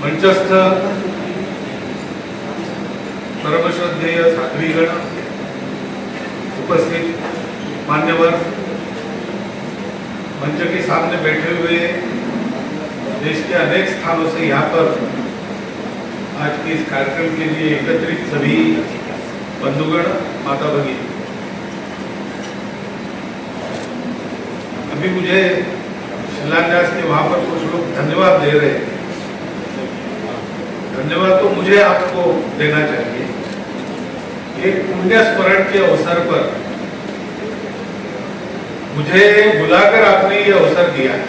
मंचस्थ परमश्रद्धेय साध्वीगण, उपस्थित मान्यवर, मंच के सामने बैठे हुए देश के अनेक स्थानों से यहाँ पर आज के इस कार्यक्रम के लिए एकत्रित सभी बंधुगण, माता भगिनी, अभी मुझे शिलान्यास के वहां पर कुछ लोग धन्यवाद दे रहे हैं। धन्यवाद तो मुझे आपको देना चाहिए। एक पुण्य स्मरण के अवसर पर मुझे बुलाकर आपने ये अवसर दिया है।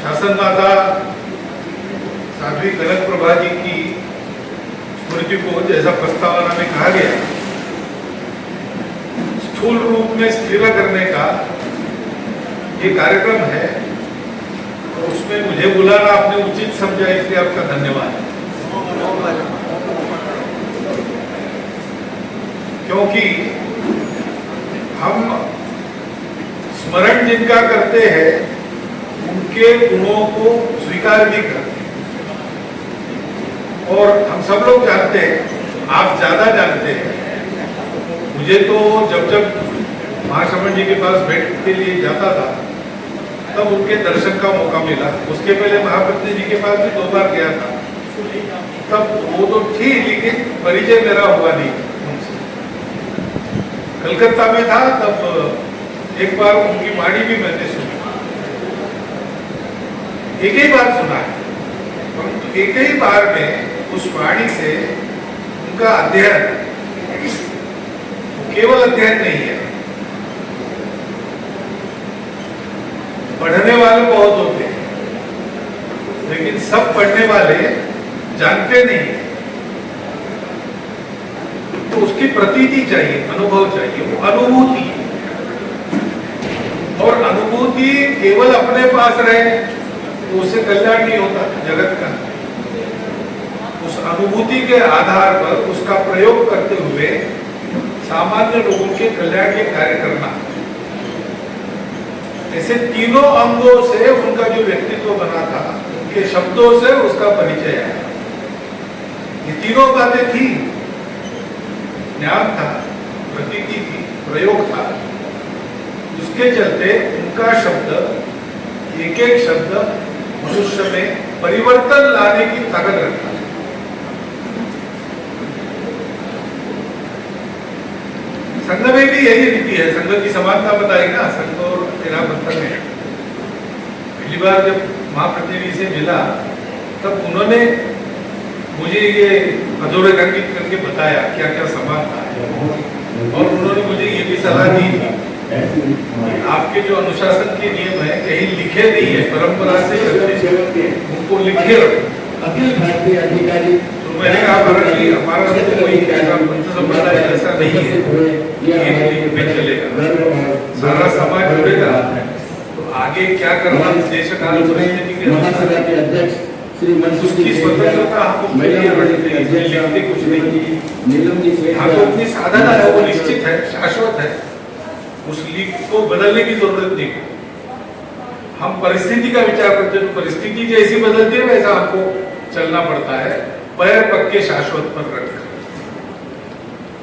शासन माता साध्वी कनक प्रभा जी की स्मृति को जैसा प्रस्तावना में कहा गया, स्थूल रूप में स्थिर करने का ये कार्यक्रम है, और उसमें मुझे बुलाना आपने उचित समझा, इसलिए आपका धन्यवाद। क्योंकि हम स्मरण जिनका करते हैं उनके गुणों को स्वीकार भी करते हैं, और हम सब लोग जानते हैं, आप ज्यादा जानते हैं। मुझे तो जब महाश्रवण जी के पास बैठ के लिए जाता था तब उनके दर्शन का मौका मिला। उसके पहले महापत्नी जी के पास भी 2 बार गया था, तब वो तो थी, लेकिन परिचय मेरा हुआ नहीं उनसे। कलकत्ता में था तब एक बार उनकी वाणी भी मैंने सुनी, एक ही बार सुना है, परंतु एक ही बार में उस वाणी से उनका अध्ययन केवल अध्ययन नहीं है। पढ़ने वाले बहुत होते हैं, लेकिन सब पढ़ने वाले जानते नहीं है। तो उसकी प्रतीति चाहिए, अनुभव चाहिए, वो अनुभूति। और अनुभूति केवल अपने पास रहे तो उससे कल्याण नहीं होता जगत का। उस अनुभूति के आधार पर उसका प्रयोग करते हुए सामान्य लोगों के कल्याण के कार्य करना। ऐसे तीनों अंगों से उनका जो व्यक्तित्व बना था, उनके शब्दों से उसका परिचय है। ये तीनों बातें थी, ज्ञान था, प्रतीति थी, प्रयोग था। उसके चलते उनका शब्द, एक एक शब्द मनुष्य में परिवर्तन लाने की ताकत रखता है। संघ में भी यही रीति है, संघ की समानता बताई ना, संघ और तेरा बंधन है। पहली बार जब महाप्रतिनिधि से मिला तब उन्होंने मुझे ये अधोरेखांकित करके बताया क्या क्या समानता है, और उन्होंने मुझे ये भी सलाह दी थी आपके जो अनुशासन के नियम है कहीं लिखे नहीं है, परंपरा से उनको लिखे रखो। अखिल भारतीय अधिकारी मैंने कहा हमारा तो कोई संप्रदाय ऐसा नहीं है कि चलेगा, सारा समाज जुड़ेगा। तो आगे क्या करना देश काल परिस्थिति के अध्यक्ष श्री उसकी स्वतंत्रता हमको लिखते कुछ नहीं। हमको अपनी साधना है वो निश्चित है, शाश्वत है, उस लिख को बदलने की जरूरत नहीं। हम परिस्थिति का विचार करते हैं, तो परिस्थिति जैसी बदलती है वैसा हमको चलना पड़ता है, पैर पक्के शाश्वत पर रखकर।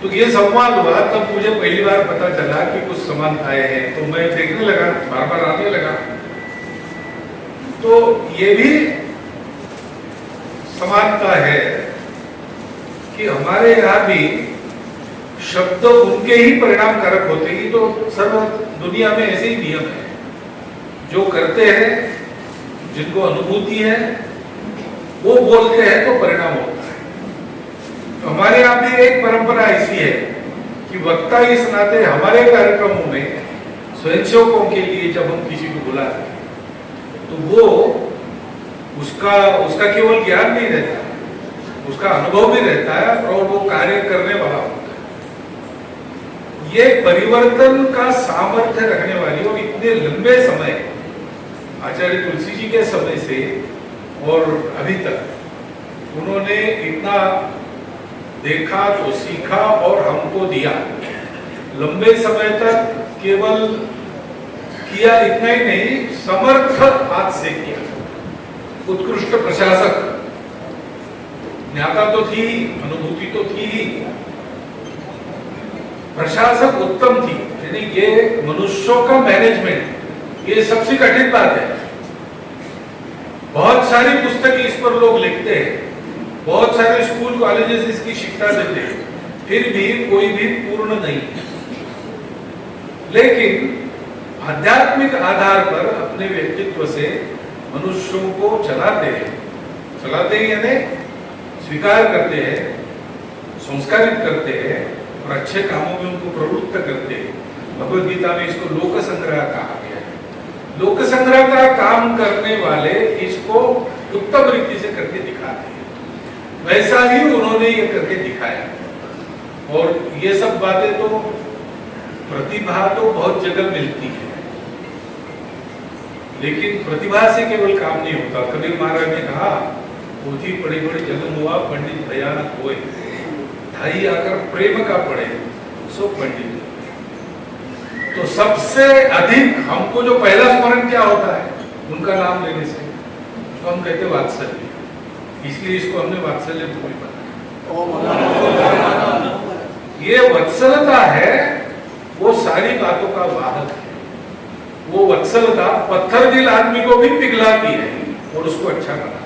तो ये संवाद हुआ तब मुझे पहली बार पता चला कि कुछ समानताएं हैं, तो मैं देखने लगा, बार बार आने लगा। तो ये भी समानता है कि हमारे यहाँ भी शब्द उनके ही परिणाम कारक होते हैं। तो सर्व दुनिया में ऐसे ही नियम है, जो करते हैं, जिनको अनुभूति है, वो बोलते हैं तो परिणाम होता है। तो हमारे यहाँ भी एक परंपरा ऐसी है कि वक्ता इस नाते हमारे कार्यक्रमों में स्वयंसेवकों के लिए जब हम किसी को बुलाते हैं तो वो उसका केवल ज्ञान नहीं रहता, उसका अनुभव भी रहता है, और वो कार्य करने वाला होता है। ये परिवर्तन का सामर्थ्य रखने वाली, और इतने लंबे समय आचार्य तुलसी जी के समय से और अभी तक उन्होंने इतना देखा तो सीखा और हमको दिया। लंबे समय तक केवल किया, इतना ही नहीं समर्थ हाथ से किया। उत्कृष्ट प्रशासक, ज्ञाता तो थी, अनुभूति तो थी, प्रशासक उत्तम थी। यानी ये मनुष्यों का मैनेजमेंट, ये सबसे कठिन बात है। बहुत सारी पुस्तकें इस पर लोग लिखते हैं, बहुत सारे स्कूल कॉलेजेस इसकी शिक्षा देते हैं, फिर भी कोई भी पूर्ण नहीं है। लेकिन आध्यात्मिक आधार पर अपने व्यक्तित्व से मनुष्यों को चलाते हैं यानी स्वीकार करते हैं, संस्कारित करते हैं और अच्छे कामों में उनको प्रवृत्त करते हैं। भगवद गीता में इसको लोक संग्रह कहा गया है। लोक संग्रह का काम करने वाले इसको उत्तम रीति से करके दिखाते हैं। वैसा ही उन्होंने ये करके दिखाया। और ये सब बातें तो, प्रतिभा तो बहुत जगह मिलती है, लेकिन प्रतिभा से केवल काम नहीं होता। कबीर महाराज ने कहा, पोथी पढ़ी पढ़ी जन्म हुआ, पंडित भयानक होए, ढाई आकर प्रेम का पढ़े सो पंडित। तो सबसे अधिक हमको जो पहला स्मरण क्या होता है उनका नाम लेने से, तो हम कहते वात्सल्य, इसलिए इसको हमने वात्सल्य भूमि बनाया। ये वत्सलता है, वो सारी बातों का वाहक है। वो वत्सलता पत्थर दिल आदमी को भी पिघलाती है और उसको अच्छा बनाती है।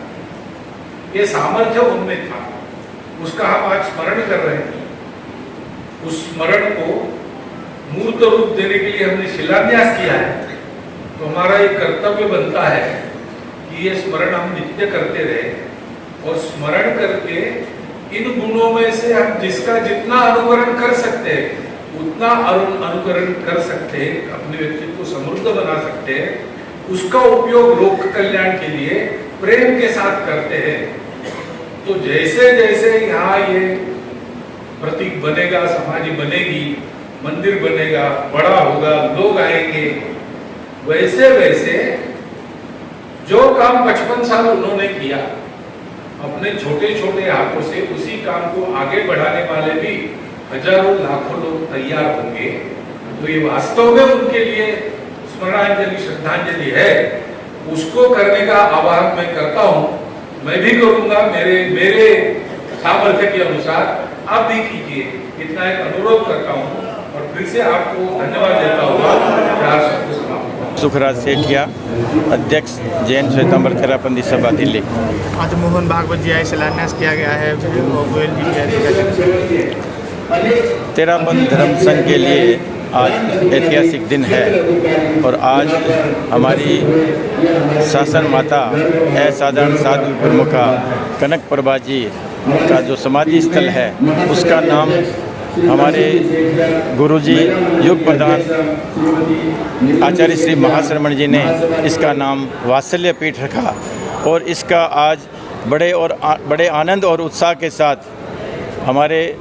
ये सामर्थ्य उनमें था, उसका हम आज स्मरण कर रहे हैं। उस स्मरण को मूर्त रूप देने के लिए हमने शिलान्यास किया है। तो हमारा एक कर्तव्य बनता है कि ये स्मरण हम नित्य करते रहे, और स्मरण करके इन गुणों में से हम जिसका जितना अनुकरण कर सकते हैं उतना अनुकरण कर सकते हैं, अपने व्यक्तित्व को समृद्ध बना सकते हैं। उसका उपयोग लोक कल्याण के लिए प्रेम के साथ करते हैं। तो जैसे जैसे यहाँ ये प्रतीक बनेगा, समाधि बनेगी, मंदिर बनेगा, बड़ा होगा, लोग आएंगे, वैसे वैसे जो काम 55 साल उन्होंने किया अपने छोटे छोटे हाथों से, उसी काम को आगे बढ़ाने वाले भी हजारों लाखों लोग तैयार होंगे। तो ये वास्तव में उनके लिए स्मरणांजलि, श्रद्धांजलि है। उसको करने का आह्वान मैं करता हूँ, मैं भी करूंगा मेरे सामर्थ्य के अनुसार, आप भी कीजिए, इतना एक अनुरोध करता हूँ। और फिर से आपको धन्यवाद देता हूँ। सुखराज सेठिया, अध्यक्ष जैन श्वेतांबर तेरापंथी सभा दिल्ली। आज मोहन भागवत जी आए शिलान्यास किया गया है गोयल जी के अधिकारी। तेरापंथ धर्म संघ के लिए आज ऐतिहासिक दिन है और आज हमारी शासन माता असाधारण साध्वी प्रमुखा कनक प्रभा जी का जो समाधि स्थल है उसका नाम हमारे गुरुजी युग प्रधान आचार्य श्री महाश्रमण जी ने इसका नाम वात्सल्य पीठ रखा। और इसका आज बड़े आनंद और उत्साह के साथ हमारे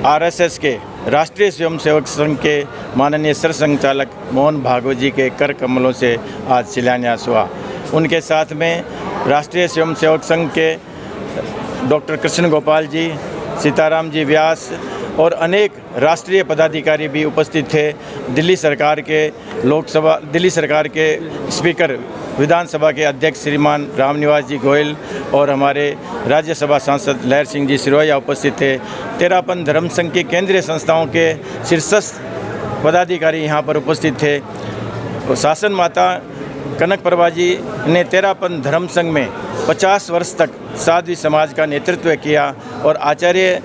आरएसएस के राष्ट्रीय स्वयंसेवक संघ के माननीय सरसंघचालक मोहन भागवत जी के कर कमलों से आज शिलान्यास हुआ। उनके साथ में राष्ट्रीय स्वयंसेवक संघ के डॉक्टर कृष्ण गोपाल जी, सीताराम जी व्यास और अनेक राष्ट्रीय पदाधिकारी भी उपस्थित थे। दिल्ली सरकार के स्पीकर विधानसभा के अध्यक्ष श्रीमान रामनिवास जी गोयल और हमारे राज्यसभा सांसद लहर सिंह जी सिरोया उपस्थित थे। तेरापंथ धर्म संघ की केंद्रीय संस्थाओं के शीर्षस्थ पदाधिकारी यहाँ पर उपस्थित थे। तो शासन माता कनक प्रभा जी ने तेरापंथ धर्म संघ में 50 वर्ष तक साध्वी समाज का नेतृत्व किया और आचार्य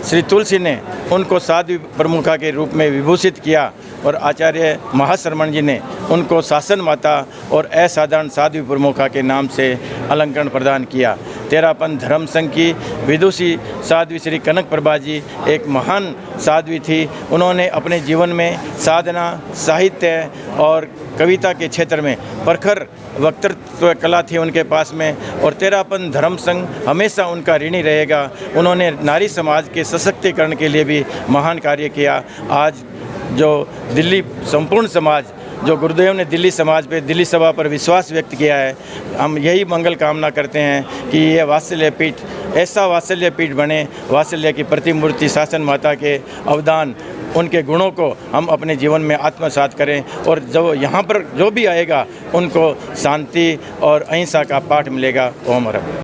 श्री तुलसी ने उनको साध्वी प्रमुखा के रूप में विभूषित किया और आचार्य महाश्रमण जी ने उनको शासन माता और असाधारण साध्वी प्रमुखा के नाम से अलंकरण प्रदान किया। तेरापंथ धर्म संघ की विदुषी साध्वी श्री कनक प्रभा जी एक महान साध्वी थी। उन्होंने अपने जीवन में साधना, साहित्य और कविता के क्षेत्र में प्रखर वक्तृत्व कला थी उनके पास में और तेरापंथ धर्म संघ हमेशा उनका ऋणी रहेगा। उन्होंने नारी समाज के सशक्तिकरण के लिए भी महान कार्य किया। आज जो दिल्ली संपूर्ण समाज, जो गुरुदेव ने दिल्ली समाज पे, दिल्ली सभा पर विश्वास व्यक्त किया है, हम यही मंगल कामना करते हैं कि ये वात्सल्य पीठ ऐसा वात्सल्य पीठ बने, वात्सल्य की प्रतिमूर्ति शासन माता के अवदान उनके गुणों को हम अपने जीवन में आत्मसात करें और जो यहाँ पर जो भी आएगा उनको शांति और अहिंसा का पाठ मिलेगा। ओम हर।